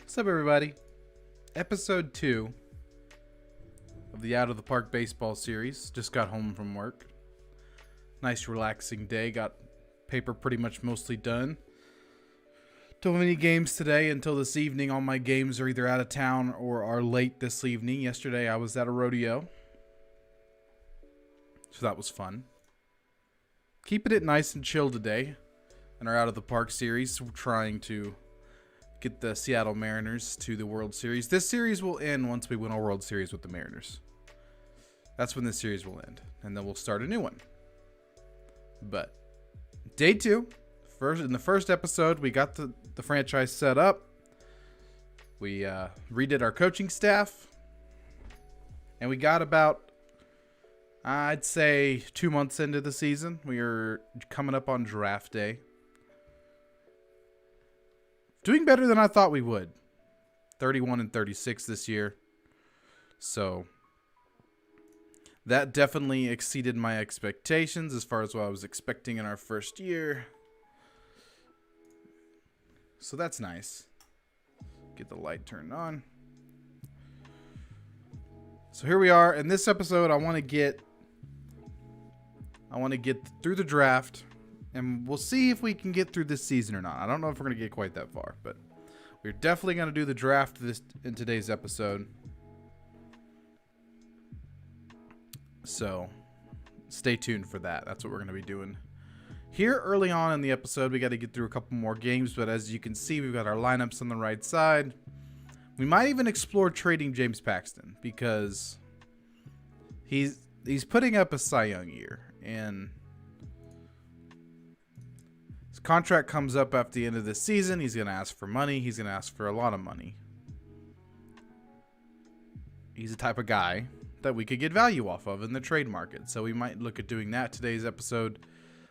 What's up, everybody? Episode 2 of the Out of the Park baseball series. Just got home from work. Nice relaxing day. Got paper pretty much mostly done. Don't have any games today until this evening. All my games are either out of town or are late this evening. Yesterday I was at a rodeo, so that was fun. Keeping it nice and chill today in our Out of the Park series. We're trying to get the Seattle Mariners to the World Series. This series will end once we win a World Series with the Mariners. That's when this series will end, and then we'll start a new one. But day 2, in the first episode, we got the franchise set up. We redid our coaching staff, and we got about, I'd say, 2 months into the season. We are coming up on draft day. Doing better than I thought we would. 31-36 this year. So that definitely exceeded my expectations as far as what I was expecting in our first year. So that's nice. Get the light turned on. So here we are. In this episode, I want to get through the draft. And we'll see if we can get through this season or not. I don't know if we're going to get quite that far, but we're definitely going to do the draft in today's episode. So stay tuned for that. That's what we're going to be doing. Here early on in the episode, we got to get through a couple more games, but as you can see, we've got our lineups on the right side. We might even explore trading James Paxton because he's putting up a Cy Young year, and his contract comes up after the end of this season. He's going to ask for money. He's going to ask for a lot of money. He's the type of guy that we could get value off of in the trade market. So we might look at doing that today's episode.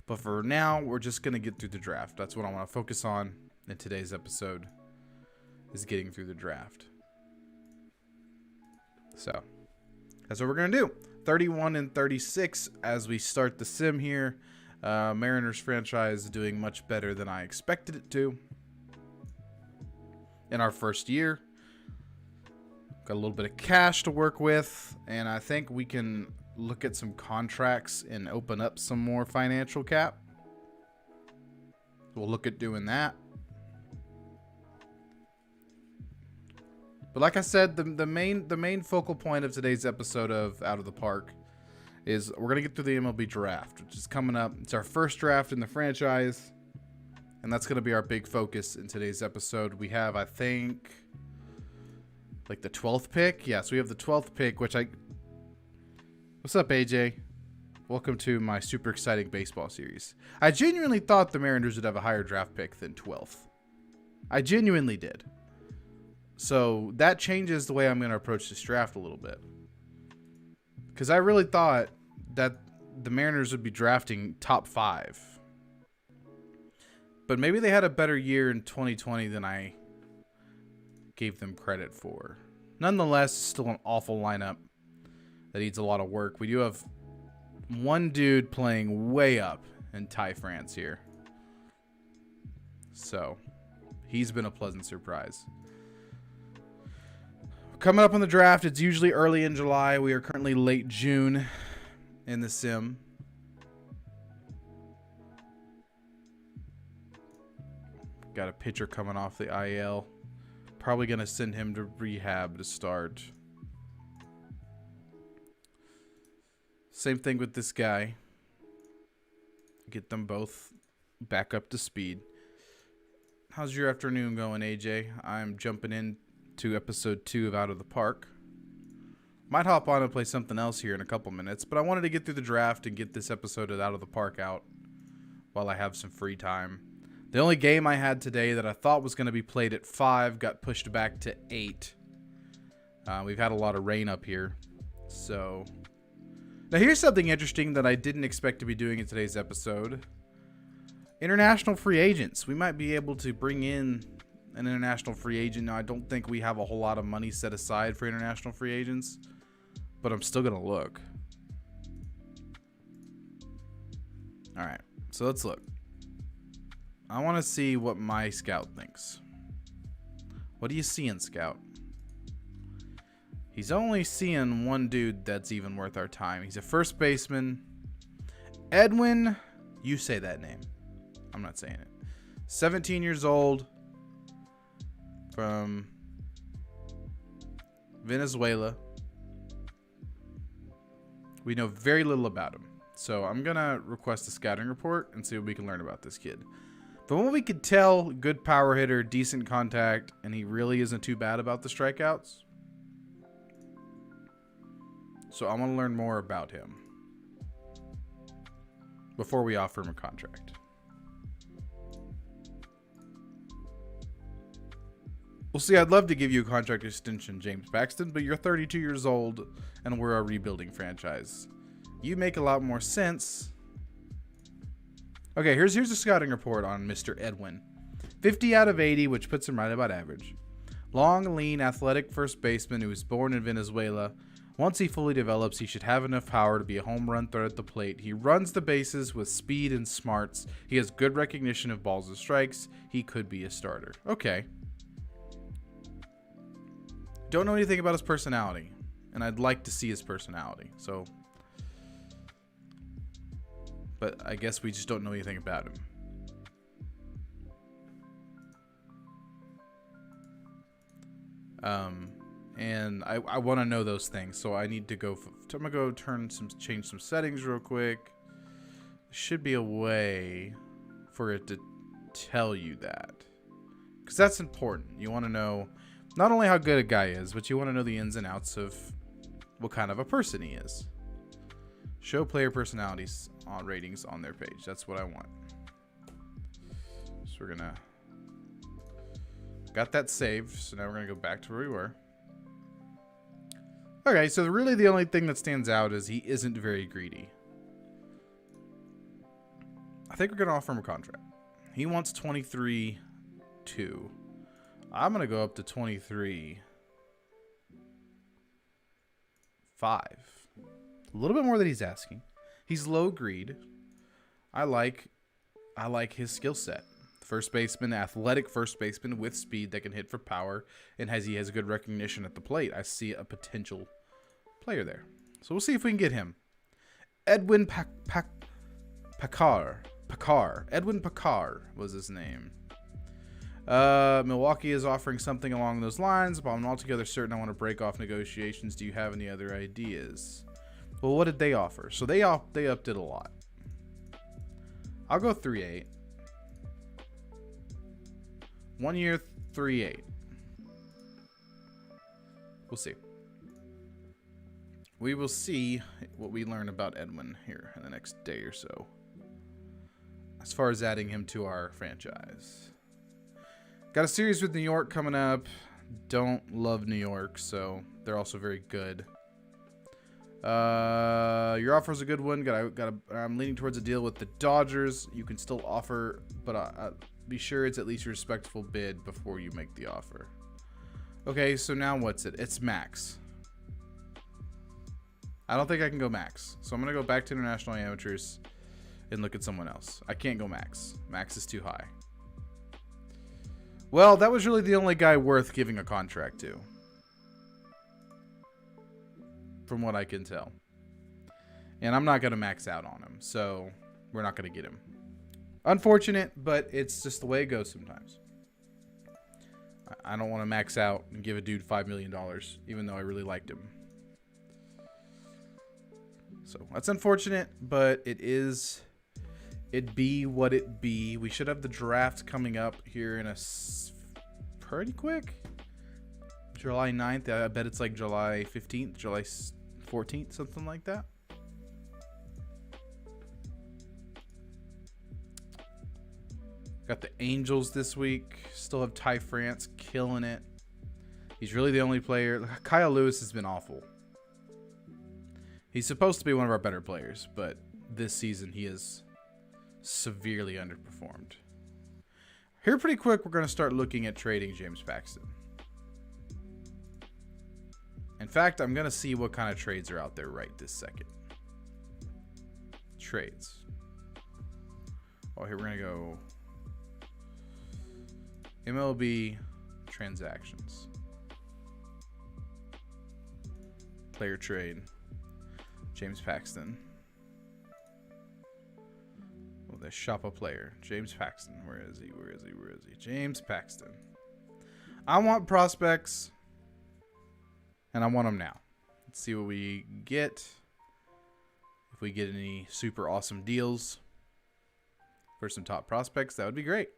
But for now, we're just going to get through the draft. That's what I want to focus on in today's episode, is getting through the draft. So that's what we're going to do. 31-36 as we start the sim here. Mariners franchise is doing much better than I expected it to in our first year. Got a little bit of cash to work with, and I think we can look at some contracts and open up some more financial cap. We'll look at doing that. But like I said, the main focal point of today's episode of Out of the Park is we're going to get through the MLB draft, which is coming up. It's our first draft in the franchise, and that's going to be our big focus in today's episode. We have, I think, like the 12th pick. Yes, we have the 12th pick, which What's up, AJ? Welcome to my super exciting baseball series. I genuinely thought the Mariners would have a higher draft pick than 12th. I genuinely did. So that changes the way I'm going to approach this draft a little bit. Because I really thought that the Mariners would be drafting top 5. But maybe they had a better year in 2020 than I gave them credit for. Nonetheless, still an awful lineup that needs a lot of work. We do have one dude playing way up in Ty France here. So, he's been a pleasant surprise. Coming up on the draft, it's usually early in July. We are currently late June in the sim. Got a pitcher coming off the IL. Probably going to send him to rehab to start. Same thing with this guy. Get them both back up to speed. How's your afternoon going, AJ? I'm jumping in to episode 2 of Out of the Park. Might hop on and play something else here in a couple minutes, but I wanted to get through the draft and get this episode of Out of the Park out while I have some free time. The only game I had today that I thought was going to be played at 5 got pushed back to 8. We've had a lot of rain up here. So now here's something interesting that I didn't expect to be doing in today's episode. International free agents. We might be able to bring in an international free agent. Now, I don't think we have a whole lot of money set aside for international free agents, but I'm still going to look. All right, so let's look. I want to see what my scout thinks. What do you see in Scout? He's only seeing one dude that's even worth our time. He's a first baseman. Edwin, you say that name. I'm not saying it. 17 years old. From Venezuela. We know very little about him. So I'm going to request a scouting report and see what we can learn about this kid. From what we could tell, good power hitter, decent contact, and he really isn't too bad about the strikeouts. So I want to learn more about him before we offer him a contract. Well, see, I'd love to give you a contract extension, James Paxton, but you're 32 years old and we're a rebuilding franchise. You make a lot more sense. Okay, here's a scouting report on Mr. Edwin. 50 out of 80, which puts him right about average. Long, lean, athletic first baseman who was born in Venezuela. Once he fully develops, he should have enough power to be a home run threat at the plate. He runs the bases with speed and smarts. He has good recognition of balls and strikes. He could be a starter. Okay. Don't know anything about his personality, and I'd like to see his personality. So, but I guess we just don't know anything about him. And I want to know those things, so I need to go. I'm gonna go change some settings real quick. Should be a way for it to tell you that, because that's important. You want to know not only how good a guy is, but you want to know the ins and outs of what kind of a person he is. Show player personalities on ratings on their page. That's what I want. So we're gonna got that saved. So now we're gonna go back to where we were. Okay, so really the only thing that stands out is he isn't very greedy. I think we're gonna offer him a contract. He wants 23-2. I'm gonna go up to 23-5. A little bit more than he's asking. He's low greed. I like his skill set. First baseman, athletic first baseman with speed that can hit for power, and he has good recognition at the plate. I see a potential player there. So we'll see if we can get him. Edwin Packard. Edwin Packard was his name. Milwaukee is offering something along those lines, but I'm not altogether certain I want to break off negotiations. Do you have any other ideas? Well, what did they offer? So they upped it a lot. I'll go 3.8. 1 year, 3.8. We'll see. We will see what we learn about Edwin here in the next day or so, as far as adding him to our franchise. Got a series with New York coming up. Don't love New York, so they're also very good. Your offer is a good one. I'm leaning towards a deal with the Dodgers. You can still offer, but be sure it's at least a respectful bid before you make the offer. Okay, so now what's it? It's max. I don't think I can go max, so I'm gonna go back to international amateurs and look at someone else. I can't go max. Max is too high. Well, that was really the only guy worth giving a contract to, from what I can tell. And I'm not going to max out on him, so we're not going to get him. Unfortunate, but it's just the way it goes sometimes. I don't want to max out and give a dude $5 million, even though I really liked him. So that's unfortunate, but it be what it be. We should have the draft coming up here in pretty quick. July 9th. I bet it's like July 15th, July 14th, something like that. Got the Angels this week. Still have Ty France killing it. He's really the only player. Kyle Lewis has been awful. He's supposed to be one of our better players, but this season he is severely underperformed. Here pretty quick, we're going to start looking at trading James Paxton. In fact, I'm going to see what kind of trades are out there right this second. Trades. Oh, here we're going to go MLB transactions. Player trade. James Paxton. Well, they shop a player. James Paxton. Where is he? Where is he? Where is he? James Paxton. I want prospects. And I want them now. Let's see what we get. If we get any super awesome deals for some top prospects, that would be great.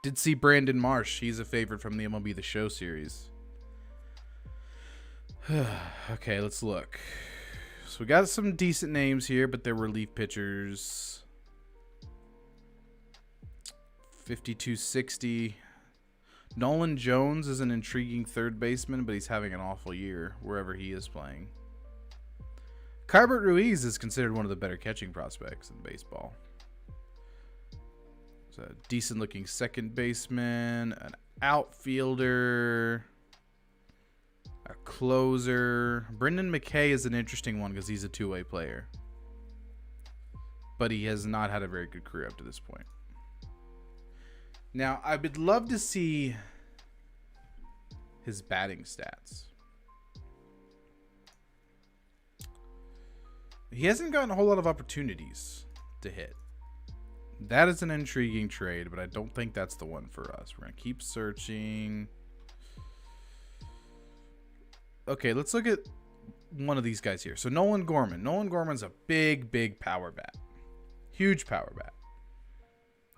Did see Brandon Marsh. He's a favorite from the MLB The Show series. Okay, let's look. So we got some decent names here, but they're relief pitchers. 5260. Nolan Jones is an intriguing third baseman, but he's having an awful year wherever he is playing. Keibert Ruiz is considered one of the better catching prospects in baseball. He's a decent-looking second baseman, an outfielder, a closer. Brendan McKay is an interesting one because he's a two-way player, but he has not had a very good career up to this point. Now, I would love to see his batting stats. He hasn't gotten a whole lot of opportunities to hit. That is an intriguing trade, but I don't think that's the one for us. We're going to keep searching. Okay, let's look at one of these guys here. So Nolan Gorman. Nolan Gorman's a big, big power bat. Huge power bat.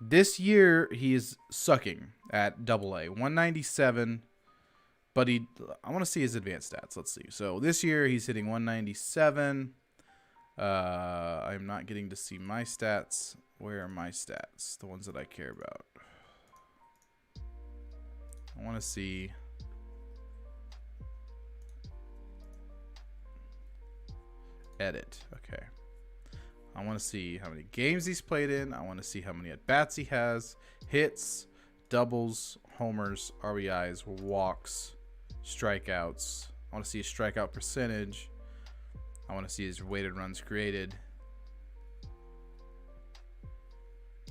This year, he is sucking at AA. 197, but I want to see his advanced stats. Let's see. So this year, he's hitting 197. I'm not getting to see my stats. Where are my stats? The ones that I care about. I want to see. Edit. Okay. I want to see how many games he's played in. I want to see how many at-bats he has. Hits, doubles, homers, RBIs, walks, strikeouts. I want to see his strikeout percentage. I want to see his weighted runs created.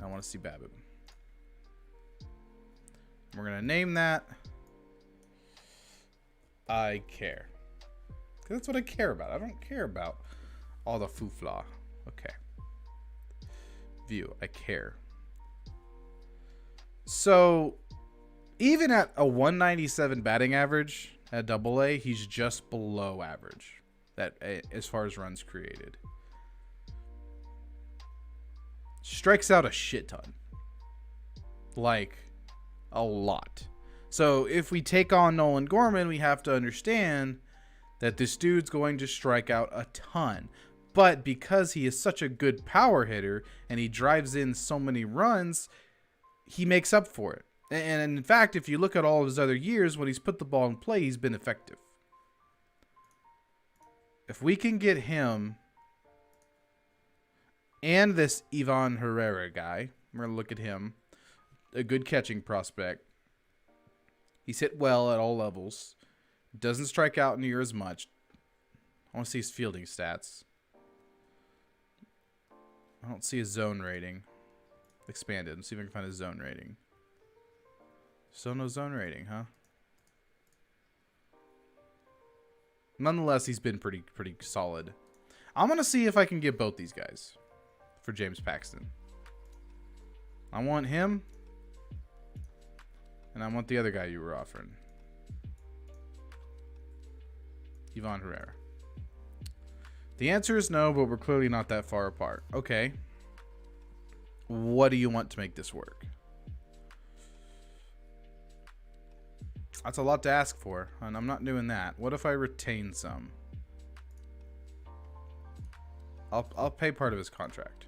I want to see BABIP. We're going to name that I care. 'Cause that's what I care about. I don't care about all the foofla. Okay. View. I care. So, even at a 197 batting average at AA, he's just below average. That as far as runs created. Strikes out a shit ton. Like, a lot. So, if we take on Nolan Gorman, we have to understand that this dude's going to strike out a ton. But because he is such a good power hitter and he drives in so many runs, he makes up for it. And in fact, if you look at all of his other years, when he's put the ball in play, he's been effective. If we can get him and this Ivan Herrera guy, we're going to look at him, a good catching prospect. He's hit well at all levels. Doesn't strike out near as much. I want to see his fielding stats. I don't see his zone rating. Expanded. Let's see if I can find his zone rating. So no zone rating, huh? Nonetheless, he's been pretty solid. I'm going to see if I can get both these guys for James Paxton. I want him. And I want the other guy you were offering. Ivan Herrera. The answer is no, but we're clearly not that far apart. Okay. What do you want to make this work? That's a lot to ask for, and I'm not doing that. What if I retain some? I'll pay part of his contract.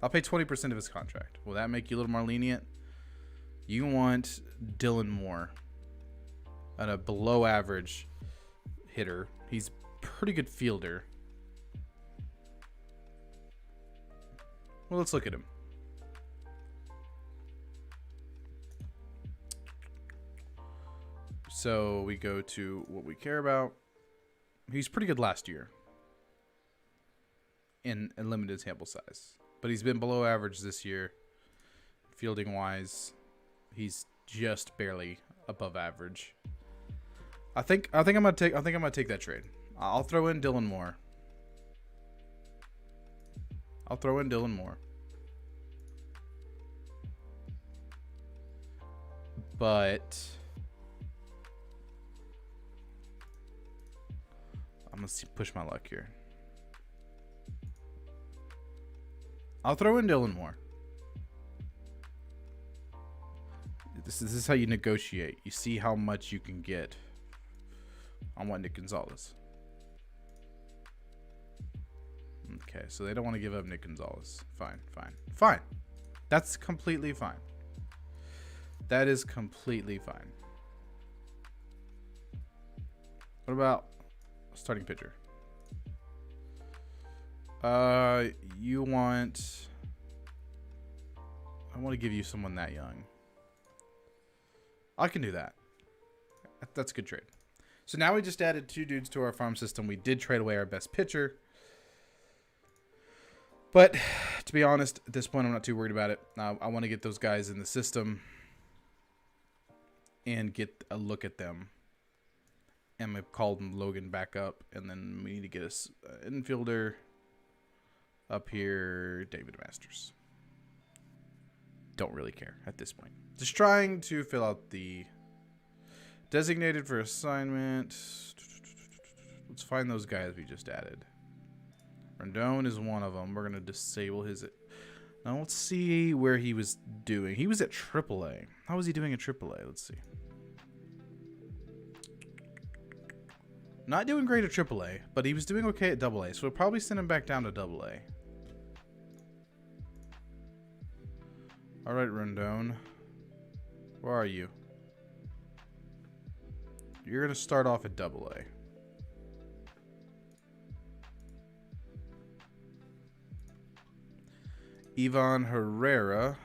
I'll pay 20% of his contract. Will that make you a little more lenient? You want Dylan Moore, a below average hitter. He's a pretty good fielder. Well, let's look at him. So we go to what we care about. He's pretty good last year. in a limited sample size. But he's been below average this year. Fielding wise, he's just barely above average. I think I'm gonna take that trade. I'll throw in Dylan Moore. But I'm gonna push my luck here. I'll throw in Dylan Moore. This is how you negotiate. You see how much you can get on what Nick Gonzalez. Okay, so they don't want to give up Nick Gonzalez. Fine. That's completely fine. That is completely fine. What about starting pitcher? You want... I want to give you someone that young. I can do that. That's a good trade. So now we just added 2 dudes to our farm system. We did trade away our best pitcher. But to be honest, at this point, I'm not too worried about it. I want to get those guys in the system and get a look at them. And we've called Logan back up. And then we need to get us an infielder up here, David Masters. Don't really care at this point. Just trying to fill out the designated for assignment. Let's find those guys we just added. Rendon is one of them. We're going to disable his... Now let's see where he was doing. He was at AAA. How was he doing at AAA? Let's see. Not doing great at AAA, but he was doing okay at AA. So we'll probably send him back down to AA. All right, Rendon. Where are you? You're going to start off at AA. Ivan Herrera.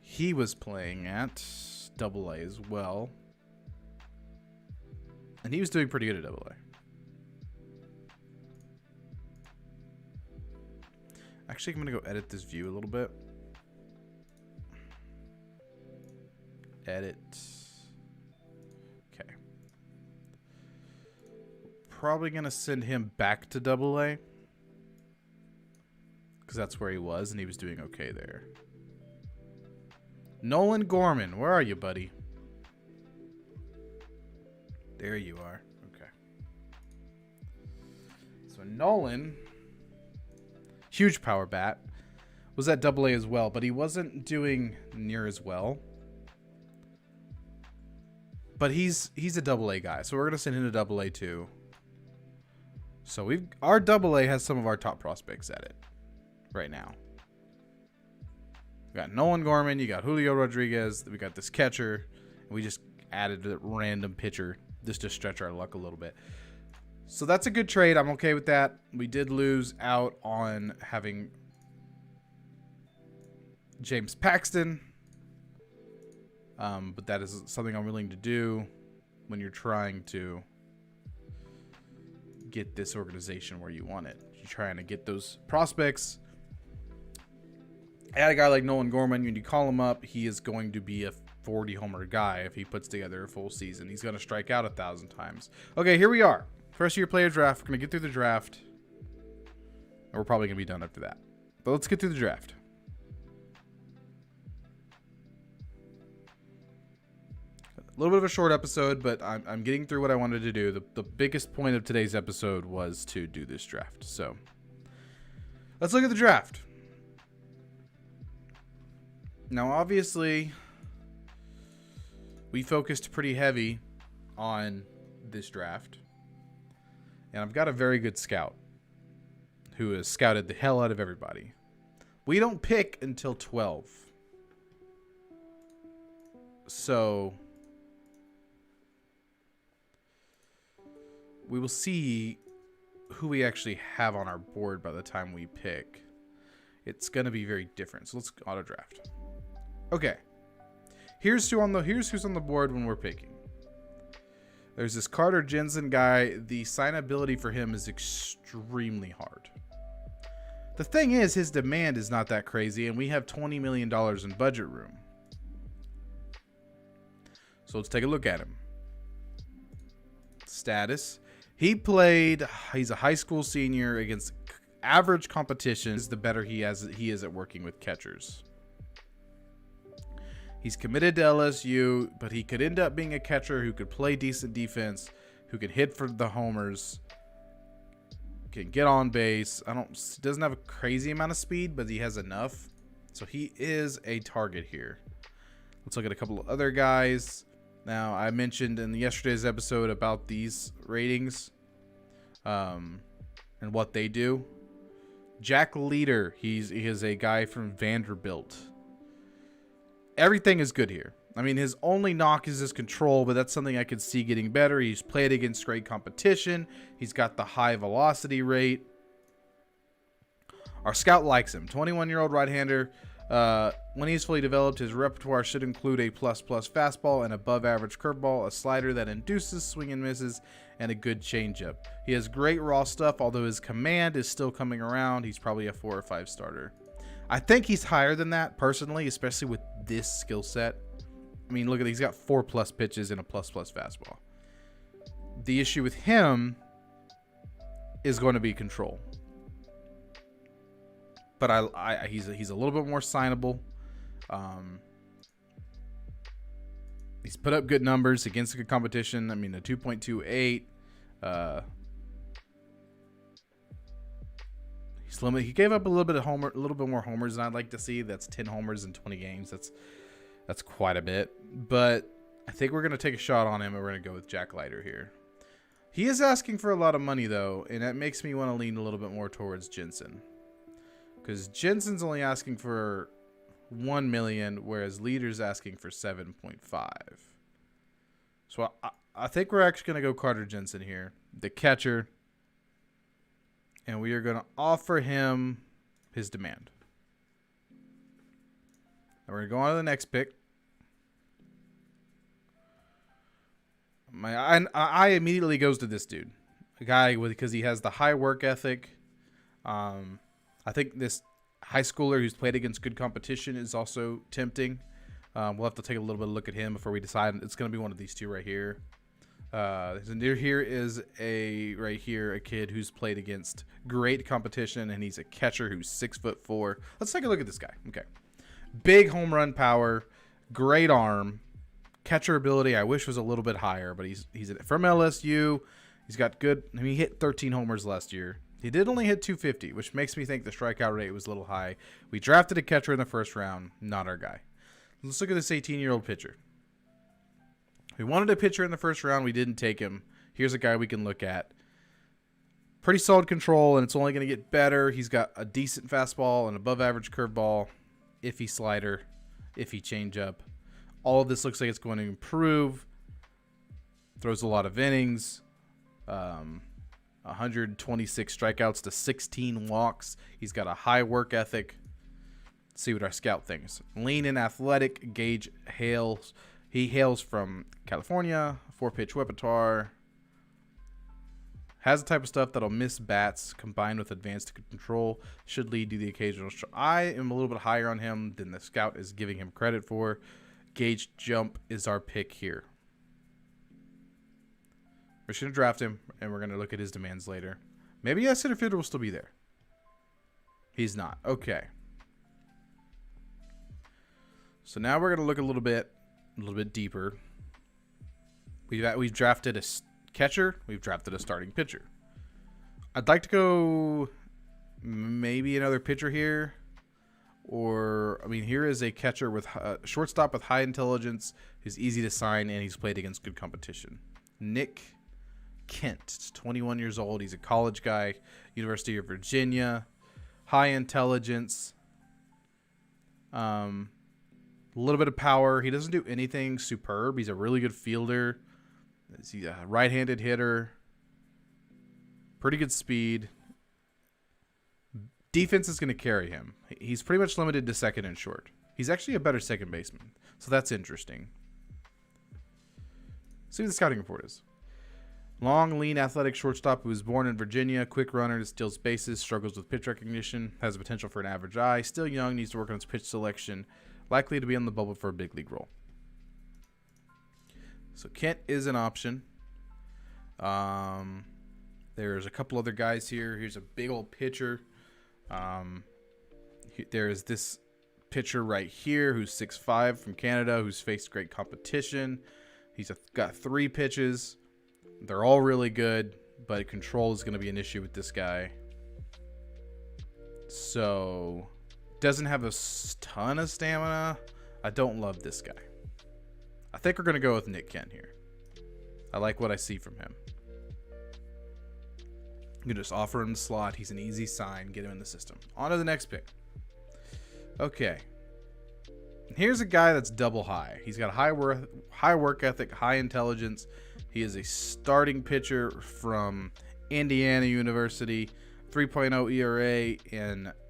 He was playing at AA as well. And he was doing pretty good at AA. Actually, I'm going to go edit this view a little bit. Edit. Okay. Probably going to send him back to AA. Because that's where he was, and he was doing okay there. Nolan Gorman, where are you, buddy? There you are. Okay. So Nolan, huge power bat, was at AA as well, but he wasn't doing near as well. But he's a AA guy, so we're gonna send him to AA too. So our AA has some of our top prospects at it right now. We got Nolan Gorman, you got Julio Rodriguez, we got this catcher, and we just added a random pitcher just to stretch our luck a little bit. So that's a good trade. I'm okay with that. We did lose out on having James Paxton. But that is something I'm willing to do when you're trying to get this organization where you want it. You're trying to get those prospects. Add a guy like Nolan Gorman, when you call him up, he is going to be a 40 homer guy if he puts together a full season. He's going to strike out 1,000 times. Okay, here we are. First year player draft. We're going to get through the draft. And we're probably going to be done after that. But let's get through the draft. A little bit of a short episode, but I'm getting through what I wanted to do. The biggest point of today's episode was to do this draft. So let's look at the draft. Now, obviously, we focused pretty heavy on this draft. And I've got a very good scout who has scouted the hell out of everybody. We don't pick until 12. So we will see who we actually have on our board by the time we pick. It's going to be very different. So let's auto draft. Okay. Here's who's on the board when we're picking. There's this Carter Jensen guy. The signability for him is extremely hard. The thing is, his demand is not that crazy, and we have $20 million in budget room. So let's take a look at him. Status. He's a high school senior against average competition. The better he is at working with catchers. He's committed to LSU, but he could end up being a catcher who could play decent defense, who can hit for the homers, can get on base. Doesn't have a crazy amount of speed, but he has enough. So he is a target here. Let's look at a couple of other guys. Now, I mentioned in yesterday's episode about these ratings and what they do. Jack Leader, he is a guy from Vanderbilt. Everything is good here. I mean, his only knock is his control, but that's something I could see getting better. He's played against great competition. He's got the high velocity rate. Our scout likes him. 21-year-old right-hander. When he's fully developed, his repertoire should include a plus fastball, an above-average curveball, a slider that induces swing and misses, and a good changeup. He has great raw stuff, although his command is still coming around. He's probably a 4 or 5 starter. I think he's higher than that, personally, especially with this skill set. I mean, look at he's got 4+ pitches and a plus fastball. The issue with him is going to be control. But he's a little bit more signable. He's put up good numbers against a good competition. I mean, a 2.28. He's limited. He gave up a little bit more homers than I'd like to see. That's 10 homers in 20 games. That's quite a bit. But I think we're gonna take a shot on him, and we're gonna go with Jack Leiter here. He is asking for a lot of money though, and that makes me want to lean a little bit more towards Jensen, because Jensen's only asking for $1 million, whereas Leader's asking for 7.5. So I think we're actually gonna go Carter Jensen here, the catcher. And we are going to offer him his demand. And we're going to go on to the next pick. My eye immediately goes to this dude. A guy because he has the high work ethic. I think this high schooler who's played against good competition is also tempting. We'll have to take a little bit of a look at him before we decide. It's going to be one of these two right here. Here is a kid who's played against great competition, and he's a catcher who's 6'4". Let's take a look at this guy. Okay, big home run power, great arm, catcher ability. I wish was a little bit higher, but he's from LSU. He's got good. I mean, he hit 13 homers last year. He did only hit 250, which makes me think the strikeout rate was a little high. We drafted a catcher in the first round, not our guy. Let's look at this 18-year-old pitcher. We wanted a pitcher in the first round. We didn't take him. Here's a guy we can look at. Pretty solid control, and it's only going to get better. He's got a decent fastball, an above-average curveball, iffy slider, iffy changeup. All of this looks like it's going to improve. Throws a lot of innings. 126 strikeouts to 16 walks. He's got a high work ethic. Let's see what our scout thinks. Lean and athletic. Gage hails. He hails from California, 4-pitch repertoire. Has the type of stuff that'll miss bats combined with advanced control. Should lead to the occasional I am a little bit higher on him than the scout is giving him credit for. Gage Jump is our pick here. We're just going to draft him, and we're going to look at his demands later. Maybe center fielder will still be there. He's not. Okay. So now we're going to look a little bit deeper. We've drafted a catcher. We've drafted a starting pitcher. I'd like to go maybe another pitcher here. Or, I mean, here is a catcher with shortstop with high intelligence. He's easy to sign, and he's played against good competition. Nick Kent, 21 years old. He's a college guy, University of Virginia. High intelligence. A little bit of power. He doesn't do anything superb. He's a really good fielder. He's a right-handed hitter. Pretty good speed. Defense is going to carry him. He's pretty much limited to second and short. He's actually a better second baseman. So that's interesting. See what the scouting report is. Long, lean, athletic shortstop who was born in Virginia. Quick runner that steals bases, struggles with pitch recognition, has the potential for an average eye. Still young, needs to work on his pitch selection. Likely to be on the bubble for a big league role. So Kent is an option. There's a couple other guys here. Here's a big old pitcher. There's this pitcher right here who's 6'5" from Canada who's faced great competition. He's got 3 pitches. They're all really good, but control is going to be an issue with this guy. So, doesn't have a ton of stamina. I don't love this guy. I think we're going to go with Nick Kent here. I like what I see from him. You can just offer him the slot. He's an easy sign. Get him in the system. On to the next pick. Okay. Here's a guy that's double high. He's got high work ethic, high intelligence. He is a starting pitcher from Indiana University. 3.0 ERA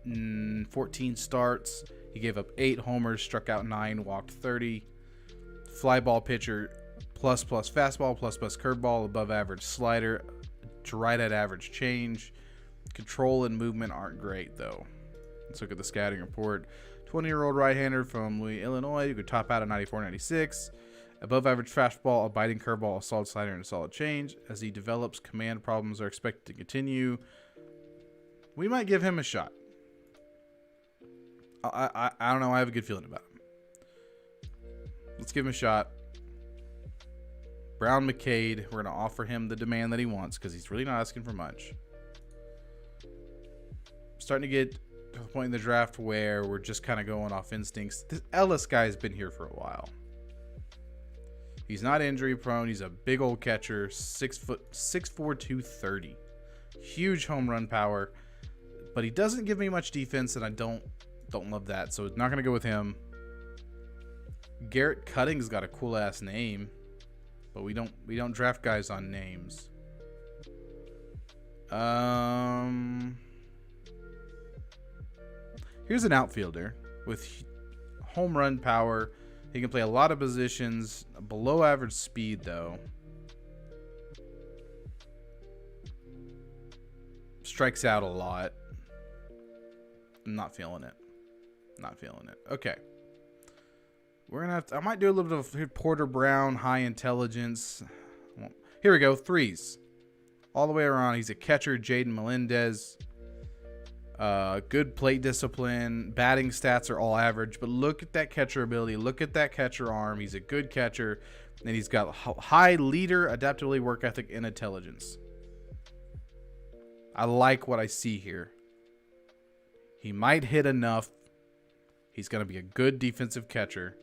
in 14 starts. He gave up 8 homers, struck out 9, walked 30. Fly ball pitcher, plus fastball, plus curveball, above average slider, right at average change. Control and movement aren't great though. Let's look at the scouting report. 20-year-old right-hander from Louis, Illinois, who could top out at 94-96. Above average fastball, a biting curveball, a solid slider, and a solid change. As he develops, command problems are expected to continue. We might give him a shot. I don't know. I have a good feeling about him. Let's give him a shot. Brown McCade. We're going to offer him the demand that he wants because he's really not asking for much. Starting to get to the point in the draft where we're just kind of going off instincts. This Ellis guy's been here for a while. He's not injury prone. He's a big old catcher. 6'4", 230. Huge home run power. But he doesn't give me much defense, and I don't love that. So not going to go with him. Garrett Cutting's got a cool ass name, but we don't draft guys on names. Here's an outfielder with home run power. He can play a lot of positions. Below average speed, though. Strikes out a lot. I'm not feeling it. Not feeling it. Okay. We're going to have to... I might do a little bit of Porter Brown, high intelligence. Here we go. 3s. All the way around. He's a catcher. Jaden Melendez. Good plate discipline. Batting stats are all average, but look at that catcher ability. Look at that catcher arm. He's a good catcher, and he's got high leader, adaptability, work ethic, and intelligence. I like what I see here. He might hit enough. He's going to be a good defensive catcher,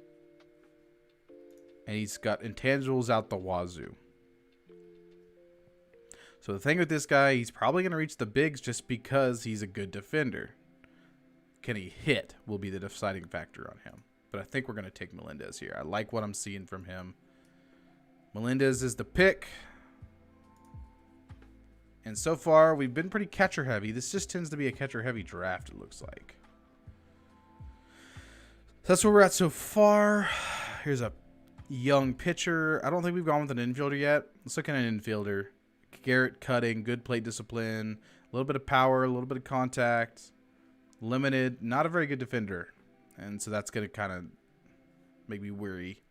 and he's got intangibles out the wazoo. So the thing with this guy, he's probably going to reach the bigs just because he's a good defender. Can he hit will be the deciding factor on him. But I think we're going to take Melendez here. I like what I'm seeing from him. Melendez is the pick. And so far, we've been pretty catcher heavy. This just tends to be a catcher heavy draft, it looks like. So that's where we're at so far. Here's a young pitcher. I don't think we've gone with an infielder yet. Let's look at an infielder. Garrett Cutting, good plate discipline, a little bit of power, a little bit of contact, limited, not a very good defender. And so that's going to kind of make me weary.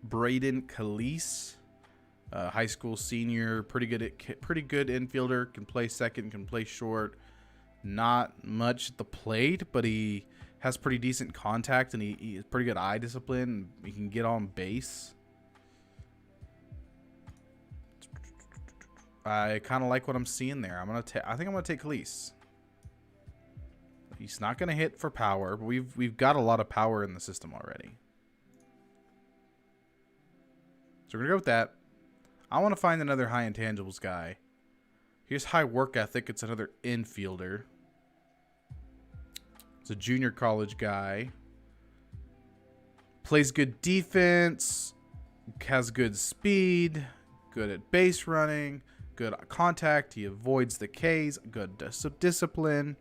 Braden Calise, high school senior, pretty good infielder, can play second, can play short. Not much at the plate, but he has pretty decent contact and he has pretty good eye discipline. He can get on base. I kind of like what I'm seeing there. I think I'm gonna take Calise. He's not gonna hit for power, but we've got a lot of power in the system already. So we're gonna go with that. I want to find another high intangibles guy. Here's high work ethic. It's another infielder. It's a junior college guy. Plays good defense. Has good speed. Good at base running. Good contact. He avoids the Ks. Good discipline.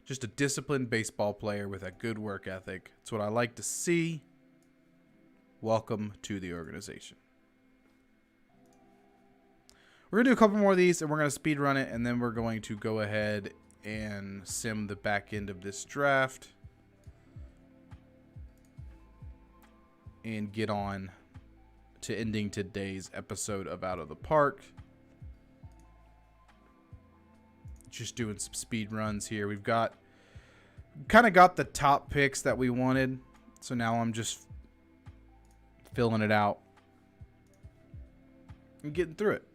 Just a disciplined baseball player with a good work ethic. It's what I like to see. Welcome to the organization. We're going to do a couple more of these, and we're going to speed run it, and then we're going to go ahead and sim the back end of this draft and get on to ending today's episode of Out of the Park. Just doing some speed runs here. We've got kind of got the top picks that we wanted, so now I'm just filling it out and getting through it.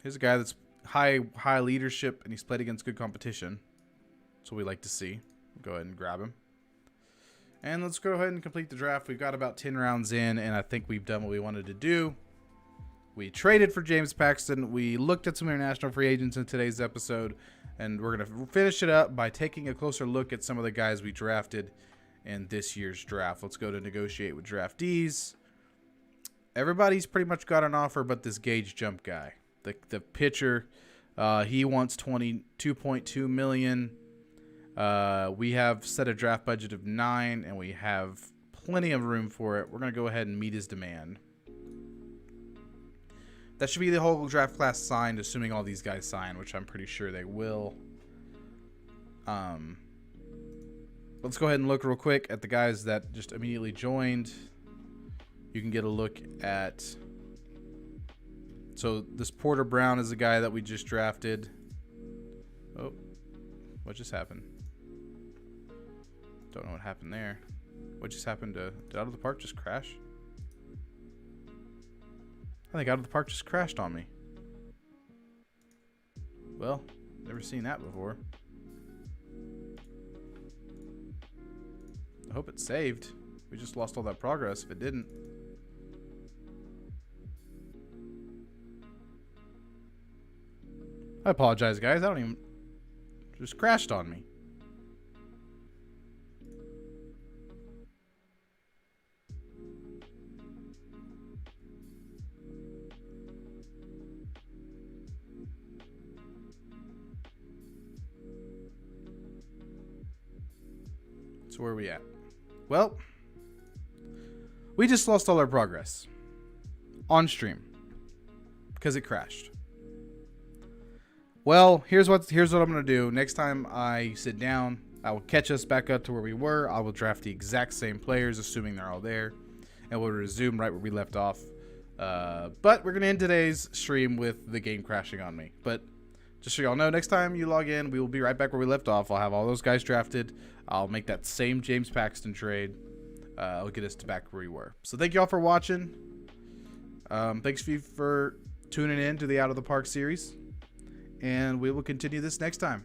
Here's a guy that's high leadership, and he's played against good competition. That's what we like to see. Go ahead and grab him. And let's go ahead and complete the draft. We've got about 10 rounds in, and I think we've done what we wanted to do. We traded for James Paxton. We looked at some international free agents in today's episode, and we're going to finish it up by taking a closer look at some of the guys we drafted in this year's draft. Let's go to negotiate with draftees. Everybody's pretty much got an offer but this Gage Jump guy. The pitcher, he wants $22.2 million. We have set a draft budget of $9 million, and we have plenty of room for it. We're going to go ahead and meet his demand. That should be the whole draft class signed, assuming all these guys sign, which I'm pretty sure they will. Let's go ahead and look real quick at the guys that just immediately joined. You can get a look at... So this Porter Brown is the guy that we just drafted. Oh, what just happened? Don't know what happened there. What just happened to... Did Out of the Park just crash? I think Out of the Park just crashed on me. Well, never seen that before. I hope it saved. We just lost all that progress if it didn't. I apologize, guys. I don't even... Just crashed on me. So where are we at? Well, we just lost all our progress on stream because it crashed. Well, here's what I'm going to do. Next time I sit down, I will catch us back up to where we were. I will draft the exact same players, assuming they're all there, and we'll resume right where we left off. But we're going to end today's stream with the game crashing on me. But just so y'all know, next time you log in, we will be right back where we left off. I'll have all those guys drafted. I'll make that same James Paxton trade. It'll get us to back where we were. So thank y'all for watching. Thanks for tuning in to the Out of the Park series. And we will continue this next time.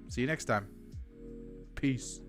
See you next time. Peace.